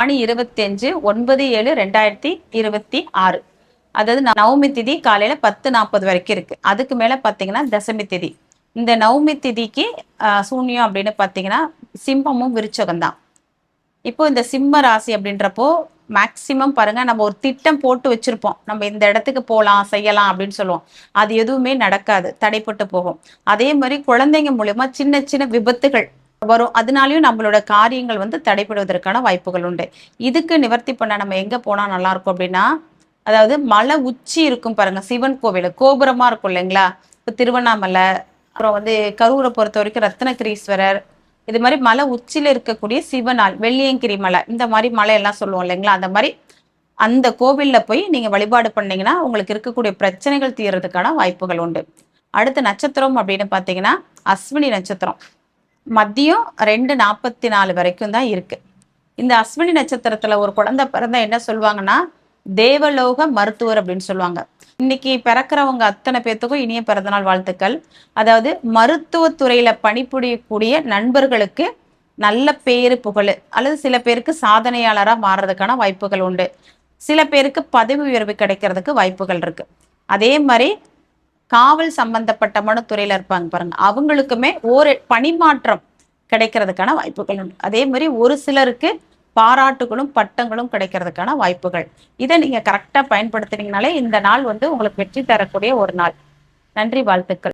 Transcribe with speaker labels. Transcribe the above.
Speaker 1: ஆணி 25/9/7/2026. அதாவது நவமி திதி காலையில 10:40 வரைக்கும் இருக்கு. அதுக்கு மேல பாத்தீங்கன்னா தசமி திதி. இந்த நவமி திதிக்கு சூன்யம் அப்படின்னு பாத்தீங்கன்னா சிம்மமும் விருச்சகம் தான். இப்போ இந்த சிம்ம ராசி அப்படின்றப்போ மேக்சிமம் பாருங்க, நம்ம ஒரு திட்டம் போட்டு வச்சிருப்போம், நம்ம இந்த இடத்துக்கு போகலாம் செய்யலாம் அப்படின்னு சொல்லுவோம். அது எதுவுமே நடக்காது, தடைப்பட்டு போகும். அதே மாதிரி குழந்தைங்க மூலியமா சின்ன சின்ன விபத்துகள் வரும். அதனாலயும் நம்மளோட காரியங்கள் வந்து தடைபடுவதற்கான வாய்ப்புகள் உண்டு. இதுக்கு நிவர்த்தி பண்ண நம்ம எங்க போனா நல்லா இருக்கும் அப்படின்னா, அதாவது மலை உச்சி இருக்கும் பாருங்க, சிவன் கோவில் கோபுரமா இருக்கும் இல்லைங்களா? இப்போ திருவண்ணாமலை, அப்புறம் வந்து கரூரை பொறுத்த வரைக்கும் ரத்னகிரீஸ்வரர், இது மாதிரி மலை உச்சியில இருக்கக்கூடிய சிவனால் வெள்ளியங்கிரி மலை, இந்த மாதிரி மலை எல்லாம் சொல்லுவோம் இல்லைங்களா? அந்த மாதிரி அந்த கோவில்ல போய் நீங்க வழிபாடு பண்ணீங்கன்னா உங்களுக்கு இருக்கக்கூடிய பிரச்சனைகள் தீர்றதுக்கான வாய்ப்புகள் உண்டு. அடுத்த நட்சத்திரம் அப்படின்னு பாத்தீங்கன்னா அஸ்வினி நட்சத்திரம். மதியம் 2:44 வரைக்கும் தான் இருக்கு. இந்த அஸ்வினி நட்சத்திரத்துல ஒரு குழந்தை பிறந்தா என்ன சொல்லுவாங்கன்னா தேவலோக மருத்துவர் அப்படின்னு சொல்லுவாங்க. இன்னைக்கு பிறக்கிறவங்க அத்தனை பேர்த்துக்கும் இனிய பிறந்தநாள் வாழ்த்துக்கள். அதாவது மருத்துவத்துறையில பணிபுரியக்கூடிய நண்பர்களுக்கு நல்ல பேரு புகழ், அல்லது சில பேருக்கு சாதனையாளரா மாறுறதுக்கான வாய்ப்புகள் உண்டு. சில பேருக்கு பதவி உயர்வு கிடைக்கிறதுக்கு வாய்ப்புகள் இருக்கு. அதே மாதிரி காவல் சம்பந்தப்பட்டமான துறையில இருப்பாங்க பாருங்க, அவங்களுக்குமே ஒரு பணிமாற்றம் கிடைக்கிறதுக்கான வாய்ப்புகள் உண்டு. அதே மாதிரி ஒரு சிலருக்கு பாராட்டுகளும் பட்டங்களும் கிடைக்கிறதுக்கான வாய்ப்புகள். இதை நீங்க கரெக்டா பயன்படுத்தினீங்கனாலே இந்த நாள் வந்து உங்களுக்கு வெற்றி தரக்கூடிய ஒரு நாள். நன்றி, வாழ்த்துக்கள்.